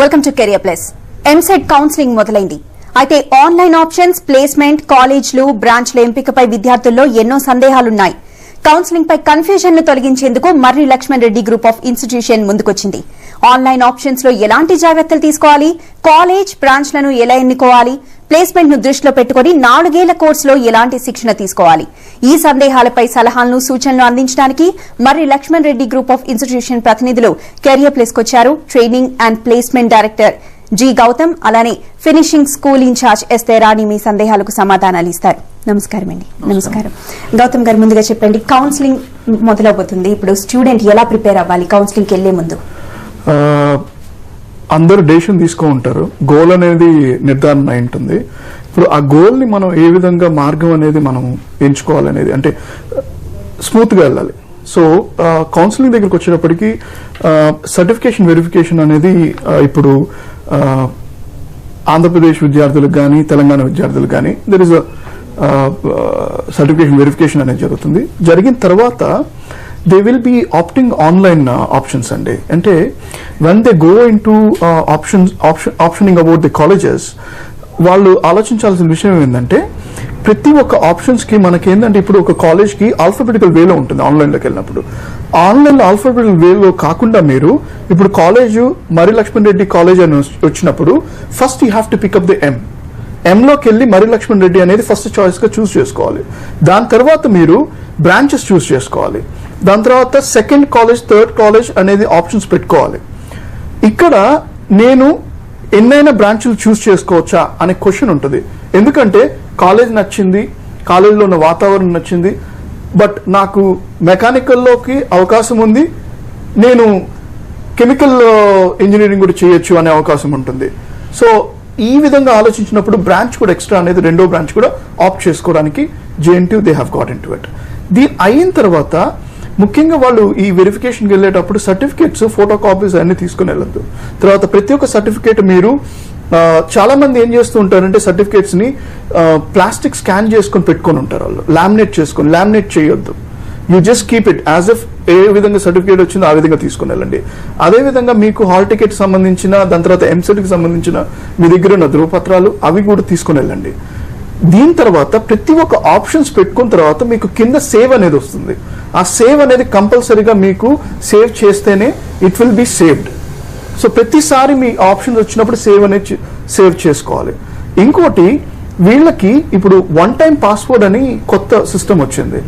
Welcome to career plus. EAMCET counselling మొదలైంది. అయితే online options, placement, కాలేజ్లు, బ్రాంచ్ల ఎంపికపై విద్యార్థుల్లో ఎన్నో సందేహాలున్నాయి. కౌన్సిలింగ్ పై కన్ఫ్యూజన్ ను తొలగించేందుకు Marri Laxman Reddy group of institution ముందుకొచ్చింది. ఆన్లైన్ ఆప్షన్స్ లో ఎలాంటి జాగ్రత్తలు తీసుకోవాలి, కాలేజ్, బ్రాంచ్లను ఎలా ఎన్నుకోవాలి, ప్లేస్మెంట్ ను దృష్టిలో పెట్టుకుని 4 ఏళ్ల కోర్సులో ఎలాంటి శిక్షణ తీసుకోవాలి, ఈ సందేహాలపై సలహాలను, సూచనలు అందించడానికి Marri Laxman Reddy group of institution ప్రతినిధులు కెరియర్ ప్లస్ కొచ్చారు. Training and placement director G Gautam, అలానే finishing school incharge S Terani మీ సందేహాలకు సమాధానాలు ఇస్తారు. నమస్కారం అండి. నమస్కారం గౌతమ్ గారు, ముందుగా చెప్పండి, కౌన్సిలింగ్ మొదలవుతుంది. ఇప్పుడు స్టూడెంట్ ఎలా ప్రిపేర్ అవ్వాలి కౌన్సిలింగ్ వెళ్లే ముందు? అందరూ డెసిషన్ తీసుకుంటారు, గోల్ అనేది నిర్ధారణ అయి ఉంటుంది. ఇప్పుడు ఆ గోల్ ని మనం ఏ విధంగా మార్గం అనేది మనం ఎంచుకోవాలనేది, అంటే స్మూత్ గా వెళ్ళాలి. సో కౌన్సిలింగ్ దగ్గరకు వచ్చేటప్పటికి సర్టిఫికేషన్ వెరిఫికేషన్ అనేది ఇప్పుడు ఆంధ్రప్రదేశ్ విద్యార్థులకు కానీ, తెలంగాణ విద్యార్థులకు కానీ దర్ ఇస్ సర్టిఫికేషన్ వెరిఫికేషన్ అనేది జరుగుతుంది. జరిగిన తర్వాత they will be opting online options అండి. అంటే when they go into optioning about the colleges, వాళ్ళు ఆలోచించాల్సిన విషయం ఏంటంటే ప్రతి ఒక్క ఆప్షన్స్ కి మనకి ఏంటంటే ఇప్పుడు ఒక కాలేజ్ కి ఆల్ఫాబెటికల్ వేలో ఉంటుంది. ఆన్లైన్లోకి వెళ్ళినప్పుడు ఆన్లైన్ లో ఆల్ఫాబెటికల్ వేలో కాకుండా మీరు ఇప్పుడు కాలేజ్ మర్రి లక్ష్మణ్ రెడ్డి కాలేజ్ అని వచ్చినప్పుడు first you have to pick up the ఎంలోకి వెళ్ళి మర్రి లక్ష్మణ్ రెడ్డి అనేది ఫస్ట్ చాయిస్ గా చూస్ చేసుకోవాలి. దాని తర్వాత మీరు బ్రాంచెస్ చూస్ చేసుకోవాలి. దాని తర్వాత సెకండ్ కాలేజ్, థర్డ్ కాలేజ్ అనేది ఆప్షన్స్ పెట్టుకోవాలి. ఇక్కడ నేను ఎన్నైనా బ్రాంచ్లు చూస్ చేసుకోవచ్చా అనే క్వశ్చన్ ఉంటుంది. ఎందుకంటే కాలేజ్ నచ్చింది, కాలేజీలో ఉన్న వాతావరణం నచ్చింది, బట్ నాకు మెకానికల్లోకి అవకాశం ఉంది, నేను కెమికల్ ఇంజనీరింగ్ కూడా చేయొచ్చు అనే అవకాశం ఉంటుంది. సో ఈ విధంగా ఆలోచించినప్పుడు బ్రాంచ్ కూడా ఎక్స్ట్రా అనేది రెండో బ్రాంచ్ కూడా ఆప్ట్ చేసుకోవడానికి JNTU they have got in to it. దీని అయిన తర్వాత ముఖ్యంగా వాళ్ళు ఈ వెరిఫికేషన్కి వెళ్ళేటప్పుడు సర్టిఫికేట్స్, ఫోటో కాపీస్ అన్ని తీసుకుని వెళ్ళొద్దు. తర్వాత ప్రతి ఒక్క సర్టిఫికేట్ మీరు చాలా మంది ఏం చేస్తూ ఉంటారంటే సర్టిఫికేట్స్ ని ప్లాస్టిక్ స్కాన్ చేసుకుని పెట్టుకొని ఉంటారు. వాళ్ళు లామినేట్ చేయొద్దు. You just keep it as if ఏ విధంగా సర్టిఫికేట్ వచ్చిందో ఆ విధంగా తీసుకుని వెళ్ళండి. అదేవిధంగా మీకు హాల్ టికెట్ సంబంధించిన, దాని తర్వాత ఎంసెట్ కి సంబంధించిన మీ దగ్గర ఉన్న ధృవపత్రాలు అవి కూడా తీసుకుని వెళ్ళండి. దీని తర్వాత ప్రతి ఒక్క ఆప్షన్స్ పెట్టుకున్న తర్వాత మీకు కింద సేవ్ అనేది వస్తుంది. ఆ సేవ్ అనేది కంపల్సరీగా మీకు సేవ్ చేస్తేనే it will be saved. So ప్రతిసారి మీ ఆప్షన్స్ వచ్చినప్పుడు సేవ్ అనేది సేవ్ చేసుకోవాలి. ఇంకోటి, వీళ్ళకి ఇప్పుడు 1 టైం పాస్వర్డ్ అని కొత్త సిస్టమ్ వచ్చింది.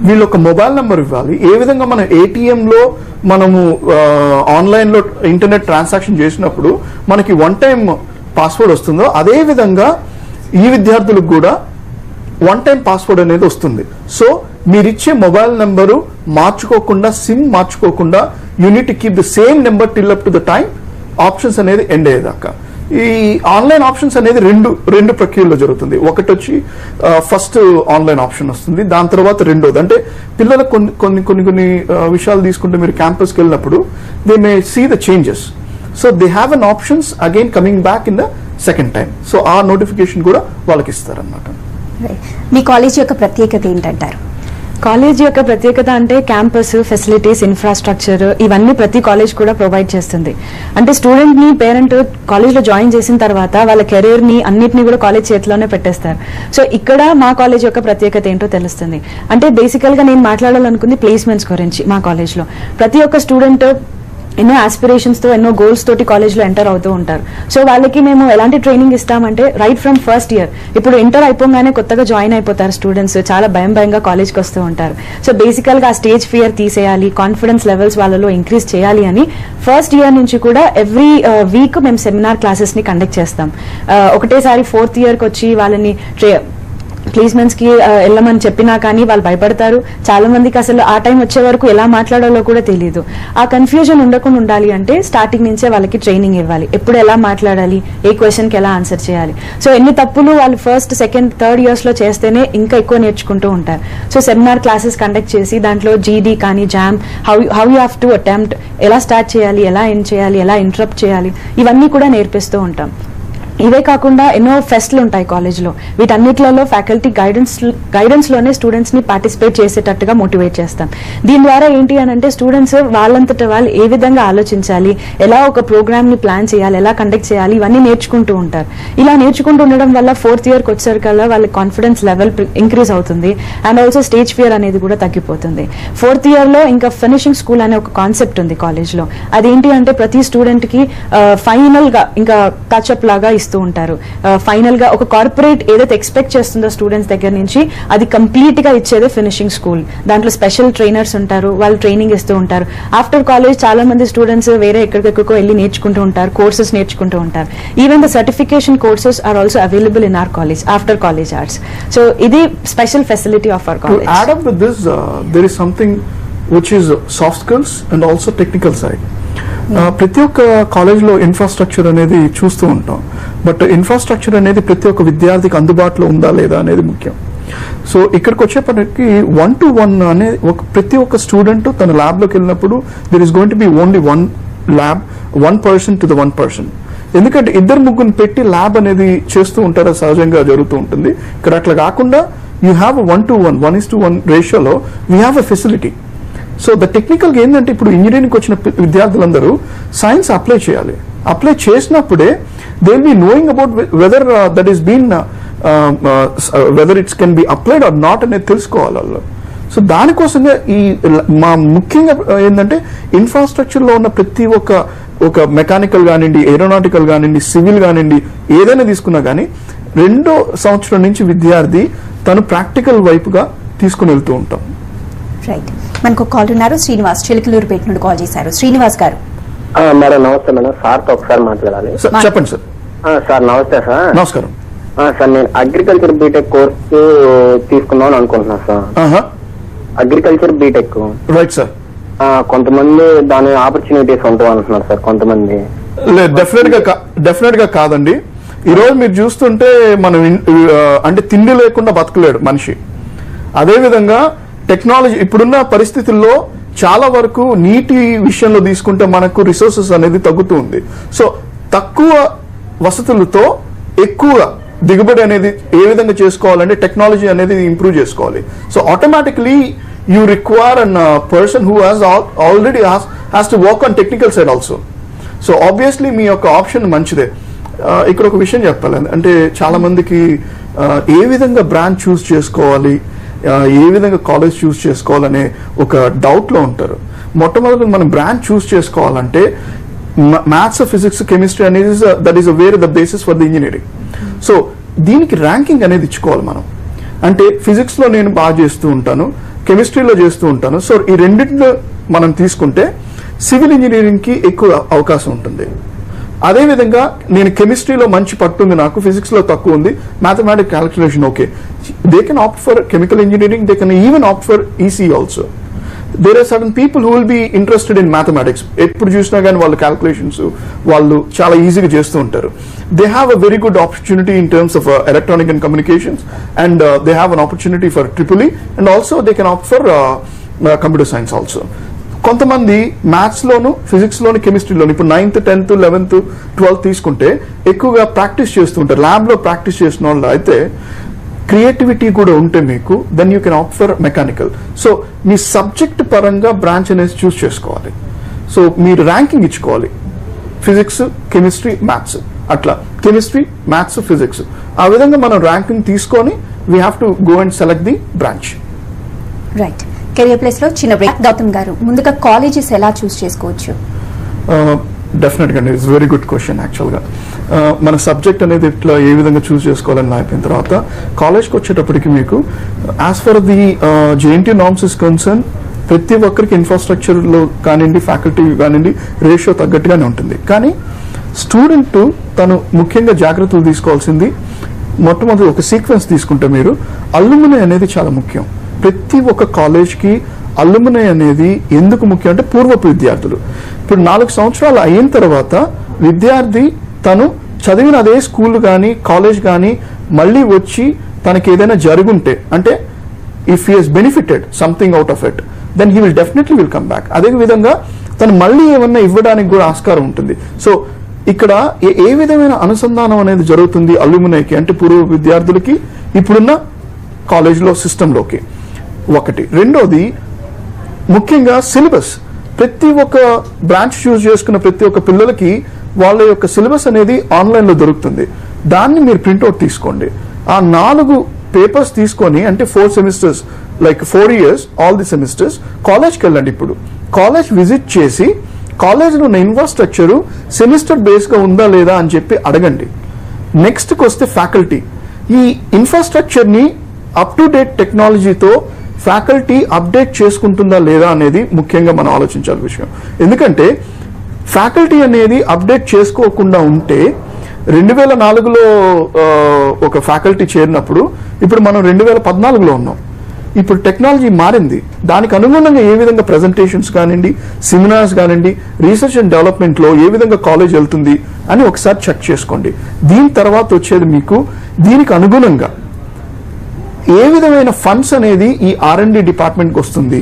వీళ్ళు ఒక మొబైల్ నెంబర్ ఇవ్వాలి. ఏ విధంగా మనం ఏటీఎంలో మనము ఆన్లైన్లో ఇంటర్నెట్ ట్రాన్సాక్షన్ చేసినప్పుడు మనకి 1 టైం పాస్వర్డ్ వస్తుందో అదే విధంగా ఈ విద్యార్థులకు కూడా 1 టైం పాస్వర్డ్ అనేది వస్తుంది. సో మీరిచ్చే మొబైల్ నెంబరు మార్చుకోకుండా, సిమ్ మార్చుకోకుండా you need to keep the same number till up to the time options అనేది ఎండ్ అయ్యేదాకా. ఈ ఆన్లైన్ ఆప్షన్స్ అనేది రెండు ప్రక్రియలో జరుగుతుంది. ఒకటి వచ్చి ఫస్ట్ ఆన్లైన్ ఆప్షన్ వస్తుంది, దాని తర్వాత రెండోది. అంటే పిల్లలకు కొన్ని విషయాలు తీసుకుంటే మీరు క్యాంపస్కి వెళ్ళినప్పుడు they may see the changes. So they have an options again coming back in the second time. So ఆ నోటిఫికేషన్ కూడా వాళ్ళకి ఇస్తారన్నమాట. మీ కాలేజ్ యొక్క ప్రత్యేకత ఏంటంటారు? కాలేజ్ యొక్క ప్రత్యేకత అంటే క్యాంపస్, ఫెసిలిటీస్, ఇన్ఫ్రాస్ట్రక్చర్ ఇవన్నీ ప్రతి కాలేజ్ కూడా ప్రొవైడ్ చేస్తుంది. అంటే స్టూడెంట్ ని పేరెంట్ కాలేజ్ లో జాయిన్ చేసిన తర్వాత వాళ్ళ కెరీర్ ని అన్నిటిని కూడా కాలేజ్ చేతిలోనే పెట్టేస్తారు. సో ఇక్కడ మా కాలేజ్ యొక్క ప్రత్యేకత ఏంటో తెలుస్తుంది. అంటే బేసికల్ గా నేను మాట్లాడాలనుకుంది ప్లేస్మెంట్స్ గురించి. మా కాలేజ్ లో ప్రతి ఒక్క స్టూడెంట్ ఎన్నో ఆస్పిరేషన్స్ తో, ఎన్నో గోల్స్ తోటి కాలేజ్ లో ఎంటర్ అవుతూ ఉంటారు. సో వాళ్ళకి మేము ఎలాంటి ట్రైనింగ్ ఇస్తామంటే రైట్ ఫ్రమ్ ఫస్ట్ ఇయర్, ఇప్పుడు ఇంటర్ అయిపోగానే కొత్తగా జాయిన్ అయిపోతారు స్టూడెంట్స్, చాలా భయంగా కాలేజ్కి వస్తూ ఉంటారు. సో బేసికల్ గా ఆ స్టేజ్ ఫియర్ తీసేయాలి, కాన్ఫిడెన్స్ లెవెల్స్ వాళ్ళలో ఇంక్రీజ్ చేయాలి అని ఫస్ట్ ఇయర్ నుంచి కూడా ఎవ్రీ వీక్ మేము సెమినార్ క్లాసెస్ ని కండక్ట్ చేస్తాం. ఒకటేసారి 4th ఇయర్కి వచ్చి వాళ్ళని ప్లేస్మెంట్స్ కి వెళ్ళమని చెప్పినా కానీ వాళ్ళు భయపడతారు. చాలా మందికి అసలు ఆ టైం వచ్చే వరకు ఎలా మాట్లాడాలో కూడా తెలియదు. ఆ కన్ఫ్యూజన్ ఉండకుండా ఉండాలి అంటే స్టార్టింగ్ నుంచే వాళ్ళకి ట్రైనింగ్ ఇవ్వాలి. ఎప్పుడు ఎలా మాట్లాడాలి, ఏ క్వశ్చన్ కి ఎలా ఆన్సర్ చేయాలి. సో ఎన్ని తప్పులు వాళ్ళు ఫస్ట్, సెకండ్, థర్డ్ ఇయర్స్ లో చేస్తేనే ఇంకా ఎక్కువ నేర్చుకుంటూ ఉంటారు. సో సెమినార్ క్లాసెస్ కండక్ట్ చేసి దాంట్లో జీడీ కానీ, jam, how you have to attempt, ఎలా స్టార్ట్ చేయాలి, ఎలా ఎండ్ చేయాలి, ఎలా ఇంటరప్ట్ చేయాలి, ఇవన్నీ కూడా నేర్పిస్తూ ఉంటాం. ఇవే కాకుండా ఎన్నో ఫెస్ట్లు ఉంటాయి కాలేజ్లో. వీటన్నిటిలో ఫ్యాకల్టీ గైడెన్స్ లోనే స్టూడెంట్స్ ని పార్టిసిపేట్ చేసేటట్టుగా మోటివేట్ చేస్తాం. దీని ద్వారా ఏంటి అని అంటే స్టూడెంట్స్ వాళ్ళంతట వాళ్ళు ఏ విధంగా ఆలోచించాలి, ఎలా ఒక ప్రోగ్రామ్ ని ప్లాన్ చేయాలి, ఎలా కండక్ట్ చేయాలి, ఇవన్నీ నేర్చుకుంటూ ఉంటారు. ఇలా నేర్చుకుంటూ ఉండడం వల్ల 4th ఇయర్కి వచ్చేసరికల్లా వాళ్ళ కాన్ఫిడెన్స్ లెవెల్ ఇంక్రీజ్ అవుతుంది. అండ్ ఆల్సో స్టేజ్ ఫియర్ అనేది కూడా తగ్గిపోతుంది. 4th ఇయర్ లో ఇంకా ఫినిషింగ్ స్కూల్ అనే ఒక కాన్సెప్ట్ ఉంది కాలేజ్ లో. అదేంటి అంటే ప్రతి స్టూడెంట్ కి ఫైనల్ గా ఇంకా టచ్అప్ లాగా ఇస్తూ ఉంటారు. ఫైనల్ గా ఒక కార్పొరేట్ ఏదైతే ఎక్స్పెక్ట్ చేస్తుందో స్టూడెంట్స్ దగ్గర నుంచి అది కంప్లీట్ గా ఇచ్చేదే ఫినిషింగ్ స్కూల్. దాంట్లో స్పెషల్ ట్రైనర్స్ ఉంటారు, వాళ్ళు ట్రైనింగ్ ఇస్తూ ఉంటారు. ఆఫ్టర్ కాలేజ్ చాలా మంది స్టూడెంట్స్ వేరే ఎక్కడికెక్కడికో వెళ్ళి నేర్చుకుంటూ ఉంటారు, కోర్సెస్ నేర్చుకుంటూ ఉంటారు. Even the certification courses are also available in our college after college hours. So ఇది special facility of our college. To add up with this, there is something which is soft skills and also technical side. ప్రతి ఒక్క కాలేజ్లో infrastructure అనేది చూస్తూ ఉంటాం. But infrastructure అనేది ప్రతి ఒక్క విద్యార్థికి అందుబాటులో ఉందా లేదా అనేది ముఖ్యం. సో ఇక్కడికి వచ్చేప్పటికి 1-to-1 అనే ప్రతి ఒక్క స్టూడెంట్ తన ల్యాబ్లోకి వెళ్ళినప్పుడు there is going to be only 1 lab, 1 person to the 1 person. ఎందుకంటే 2-3 పెట్టి ల్యాబ్ అనేది చేస్తూ ఉంటారు, సహజంగా జరుగుతూ ఉంటుంది. ఇక్కడ అట్లా కాకుండా యూ హ్యావ్ 1-to-1, 1:1 రేషియోలో we have a facility. So the టెక్నికల్గా ఏంటంటే ఇప్పుడు ఇంజనీరింగ్కి వచ్చిన విద్యార్థులందరూ సైన్స్ అప్లై చేయాలి. అప్లై చేసినప్పుడే they will be knowing about whether that is been whether it's can be applied or not అనేది తెలుసుకోవాలి వాళ్ళు. సో దానికోసంగా ఈ మా ముఖ్యంగా ఏంటంటే ఇన్ఫ్రాస్ట్రక్చర్లో ఉన్న ప్రతి ఒక మెకానికల్ కానివ్వండి, ఏరోనాటికల్ కానివ్వండి, సివిల్ కానివ్వండి, ఏదైనా తీసుకున్నా కానీ 2వ సంవత్సరం నుంచి విద్యార్థి తను ప్రాక్టికల్ వైపుగా తీసుకుని వెళ్తూ ఉంటాం. రైట్, మనకు కాల్ ఉన్నారు. శ్రీనివాస్ చిలకలూరుపేట నుండి కాల్ చేశారు. శ్రీనివాస్ గారు. మేడం నమస్తే మేడం. సార్తో ఒకసారి మాట్లాడాలి. చెప్పండి సార్. సార్ నమస్తే సార్. నమస్కారం సార్. నేను అగ్రికల్చర్ బీటెక్ కోర్సు తీసుకుందామని అనుకుంటున్నా sir. Agriculture B Tech. Right sir. కొంతమంది దాని ఆపర్చునిటీస్ ఉంటాయి అంటున్నారు సార్ కొంతమంది. డెఫినెట్ గా కాదండి. ఈ రోజు మీరు చూస్తుంటే మనం అంటే తిండి లేకుండా బతకలేడు మనిషి. అదే విధంగా టెక్నాలజీ ఇప్పుడున్న పరిస్థితుల్లో చాలా వరకు నీటి విషయంలో తీసుకుంటే మనకు రిసోర్సెస్ అనేది తగ్గుతూ ఉంది. సో తక్కువ వసతులతో ఎక్కువ దిగుబడి అనేది ఏ విధంగా చేసుకోవాలంటే టెక్నాలజీ అనేది ఇంప్రూవ్ చేసుకోవాలి. So automatically you require an person who has already has to work on technical side also. So obviously మీ యొక్క ఆప్షన్ మంచిదే. ఇక్కడ ఒక విషయం చెప్పాలి, అంటే చాలా మందికి ఏ విధంగా బ్రాంచ్ చూస్ చేసుకోవాలి, ఏ విధంగా కాలేజ్ చూస్ చేసుకోవాలనే ఒక డౌట్లో ఉంటారు. మొట్టమొదటి మనం బ్రాంచ్ చూస్ చేసుకోవాలంటే మ్యాథ్స్, ఫిజిక్స్, కెమిస్ట్రీ అనేది that is where the basis for the engineering. So దీనికి ర్యాంకింగ్ అనేది ఇచ్చుకోవాలి మనం. అంటే ఫిజిక్స్లో నేను బాగా చేస్తూ ఉంటాను, కెమిస్ట్రీలో చేస్తూ ఉంటాను. సో ఈ రెండింటిలో మనం తీసుకుంటే సివిల్ ఇంజనీరింగ్కి ఎక్కువ అవకాశం ఉంటుంది. అదేవిధంగా నేను కెమిస్ట్రీలో మంచి పట్టుంది, నాకు ఫిజిక్స్లో తక్కువ ఉంది, mathematic calculation okay, they can opt for chemical engineering, they can even opt for EC also. There are certain people who will be interested in mathematics. ఎప్పుడు చూసినా కానీ వాళ్ళ క్యాలిక్యులేషన్స్ వాళ్ళు చాలా ఈజీగా చేస్తూ ఉంటారు. They have a very good opportunity in terms of electronic and communications, and they have an opportunity for triple E, and also they can opt for computer science also. కొంతమంది మ్యాథ్స్ లోను, physics లోను, కెమిస్ట్రీలోను ఇప్పుడు 9th, 10th, 11th, 12th తీసుకుంటే ఎక్కువగా practice చేస్తుంటారు. Lab లో practice చేసిన వాళ్ళు అయితే creativity కూడా ఉంటే మీకు then you can opt for mechanical. So మీ సబ్జెక్ట్ పరంగా బ్రాంచ్ అనేది చూస్ చేసుకోవాలి. సో మీరు ర్యాంకింగ్ ఇచ్చుకోవాలి, ఫిజిక్స్, కెమిస్ట్రీ, మ్యాథ్స్, అట్లా కెమిస్ట్రీ, మ్యాథ్స్, ఫిజిక్స్, ఆ విధంగా మనం ర్యాంకింగ్ తీసుకొని we have to go and select the branch. Right. Career place లో చిన్న బ్రేక్. గౌతమ్ గారు, ముందుగా కాలేజెస్ ఎలా చూస్ చేసుకోవచ్చు? డెఫినెట్గా అండి, ఇట్స్ వెరీ గుడ్ క్వశ్చన్. యాక్చువల్గా మన సబ్జెక్ట్ అనేది ఇట్లా ఏ విధంగా చూస్ చేసుకోవాలని అయిపోయిన తర్వాత కాలేజ్కి వచ్చేటప్పటికి మీకు as for the JNT norms is concern ప్రతి ఒక్కరికి ఇన్ఫ్రాస్ట్రక్చర్లో కానివ్వండి, ఫ్యాకల్టీ కానివ్వండి, రేషియో తగ్గట్టుగానే ఉంటుంది. కానీ స్టూడెంట్ తను ముఖ్యంగా జాగ్రత్తలు తీసుకోవాల్సింది మొట్టమొదటి ఒక సీక్వెన్స్ తీసుకుంటే మీరు అల్లుమిని అనేది చాలా ముఖ్యం. ప్రతి ఒక్క కాలేజ్కి అల్లుమిని అనేది ఎందుకు ముఖ్యం అంటే పూర్వపు విద్యార్థులు. ఇప్పుడు 4 సంవత్సరాలు అయిన తర్వాత విద్యార్థి తను చదివిన అదే స్కూల్ కానీ కాలేజ్ కానీ మళ్ళీ వచ్చి తనకి ఏదైనా జరుగుంటే, అంటే if he he's benefited something out of it, then he will definitely will come back. అదే విధంగా తను మళ్ళీ ఏమన్నా ఇవ్వడానికి కూడా ఆస్కారం ఉంటుంది. సో ఇక్కడ ఏ విధమైన అనుసంధానం అనేది జరుగుతుంది అల్యూమినైకి అంటే పూర్వ విద్యార్థులకి ఇప్పుడున్న కాలేజ్లో సిస్టంలోకి ఒకటి. రెండోది ముఖ్యంగా సిలబస్. ప్రతి ఒక్క బ్రాంచ్ చూస్ చేసుకున్న ప్రతి ఒక్క పిల్లలకి వాళ్ళ యొక్క సిలబస్ అనేది ఆన్లైన్లో దొరుకుతుంది. దాన్ని మీరు ప్రింట్అవుట్ తీసుకోండి. ఆ 4 పేపర్స్ తీసుకొని అంటే 4 semesters like 4 years all the semesters కాలేజ్కి వెళ్ళండి. ఇప్పుడు కాలేజ్ విజిట్ చేసి కాలేజ్లో ఉన్న ఇన్ఫ్రాస్ట్రక్చరు సెమిస్టర్ బేస్గా ఉందా లేదా అని చెప్పి అడగండి. నెక్స్ట్కి వస్తే ఫ్యాకల్టీ. ఈ ఇన్ఫ్రాస్ట్రక్చర్ని అప్ టు డేట్ టెక్నాలజీతో ఫ్యాకల్టీ అప్డేట్ చేసుకుంటుందా లేదా అనేది ముఖ్యంగా మనం ఆలోచించాలి విషయం. ఎందుకంటే ఫ్యాకల్టీ అనేది అప్డేట్ చేసుకోకుండా ఉంటే 2004లో ఒక ఫ్యాకల్టీ చేరినప్పుడు ఇప్పుడు మనం 2014లో ఉన్నాం. ఇప్పుడు టెక్నాలజీ మారింది. దానికి అనుగుణంగా ఏ విధంగా ప్రెజెంటేషన్స్ కానివ్వండి, సెమినార్స్ కానివ్వండి, రీసెర్చ్ అండ్ డెవలప్మెంట్లో ఏ విధంగా కాలేజ్ వెళ్తుంది అని ఒకసారి చెక్ చేసుకోండి. దీని తర్వాత వచ్చేది మీకు దీనికి అనుగుణంగా ఏ విధమైన ఫండ్స్ అనేది ఈ R&D డిపార్ట్మెంట్కి వస్తుంది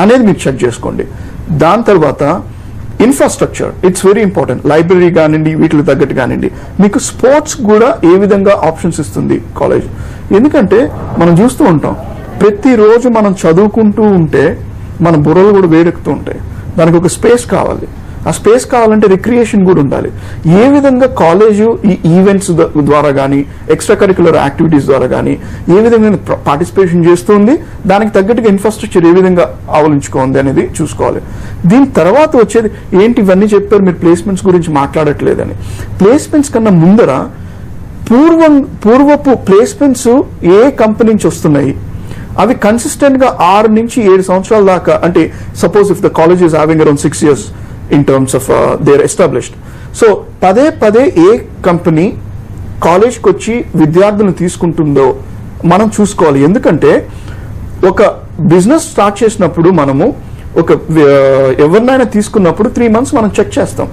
అనేది మీరు చెక్ చేసుకోండి. దాని తర్వాత infrastructure it's very important. Library కానివ్వండి, వీటికి తగ్గట్టు కానివ్వండి. మీకు స్పోర్ట్స్ కూడా ఏ విధంగా ఆప్షన్స్ ఇస్తుంది కాలేజ్. ఎందుకంటే మనం చూస్తూ ఉంటాం ప్రతిరోజు మనం చదువుకుంటూ ఉంటే మన బుర్రలు కూడా వేడెక్కుతూ ఉంటాయి. దానికి ఒక స్పేస్ కావాలి. ఆ స్పేస్ కావాలంటే రిక్రియేషన్ కూడా ఉండాలి. ఏ విధంగా కాలేజు ఈ ఈవెంట్స్ ద్వారా కానీ, ఎక్స్ట్రా కరిక్యులర్ యాక్టివిటీస్ ద్వారా కానీ ఏ విధంగా పార్టిసిపేషన్ చేస్తుంది, దానికి తగ్గట్టుగా ఇన్ఫ్రాస్ట్రక్చర్ ఏ విధంగా ఆవలించుకోండి అనేది చూసుకోవాలి. దీని తర్వాత వచ్చేది ఏంటి, ఇవన్నీ చెప్పారు మీరు ప్లేస్మెంట్స్ గురించి మాట్లాడట్లేదని. ప్లేస్మెంట్స్ కన్నా ముందర పూర్వపు ప్లేస్మెంట్స్ ఏ కంపెనీ నుంచి వస్తున్నాయి, అవి కన్సిస్టెంట్ గా 6 నుంచి 7 సంవత్సరాల దాకా, అంటే suppose if the college is having around 6 years in terms of they're established. So పదే ఏ కంపెనీ కాలేజ్కి వచ్చి విద్యార్థులను తీసుకుంటుందో మనం చూసుకోవాలి. ఎందుకంటే ఒక బిజినెస్ స్టార్ట్ చేసినప్పుడు మనము ఎవరినైనా తీసుకున్నప్పుడు 3 months మనం చెక్ చేస్తాం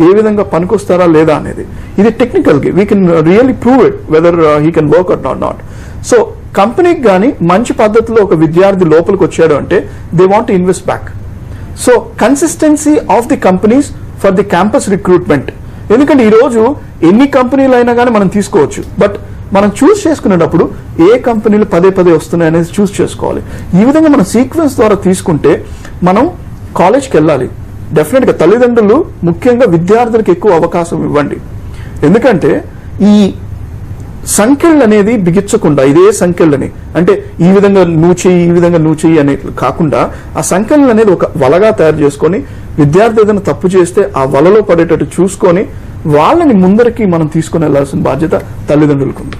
ఏ విధంగా పనికొస్తారా లేదా అనేది. ఇది టెక్నికల్ గా we can really prove it whether he can work or not. So కంపెనీకి కానీ మంచి పద్ధతిలో ఒక విద్యార్థి లోపలికి వచ్చాడు అంటే they want invest back. So consistency of the companies for the campus recruitment. ఎందుకంటే ఈరోజు ఎన్ని కంపెనీలు అయినా కానీ మనం తీసుకోవచ్చు, బట్ మనం చూస్ చేసుకునేటప్పుడు ఏ కంపెనీలు పదే వస్తున్నాయి అనేది చూస్ చేసుకోవాలి. ఈ విధంగా మనం సీక్వెన్స్ ద్వారా తీసుకుంటే మనం కాలేజ్కి వెళ్ళాలి. డెఫినెట్గా తల్లిదండ్రులు ముఖ్యంగా విద్యార్థులకు ఎక్కువ అవకాశం ఇవ్వండి. ఎందుకంటే ఈ సంఖ్యలు అనేది బిగించకుండా ఇదే సంఖ్యలని అంటే ఈ విధంగా నువ్వు చెయ్యి అనే కాకుండా ఆ సంఖ్యలు అనేది ఒక వలగా తయారు చేసుకొని విద్యార్థి ఏదైనా తప్పు చేస్తే ఆ వలలో పడేటట్టు చూసుకొని వాళ్ళని ముందరికి మనం తీసుకుని వెళ్లాల్సిన బాధ్యత తల్లిదండ్రులకు ఉంది.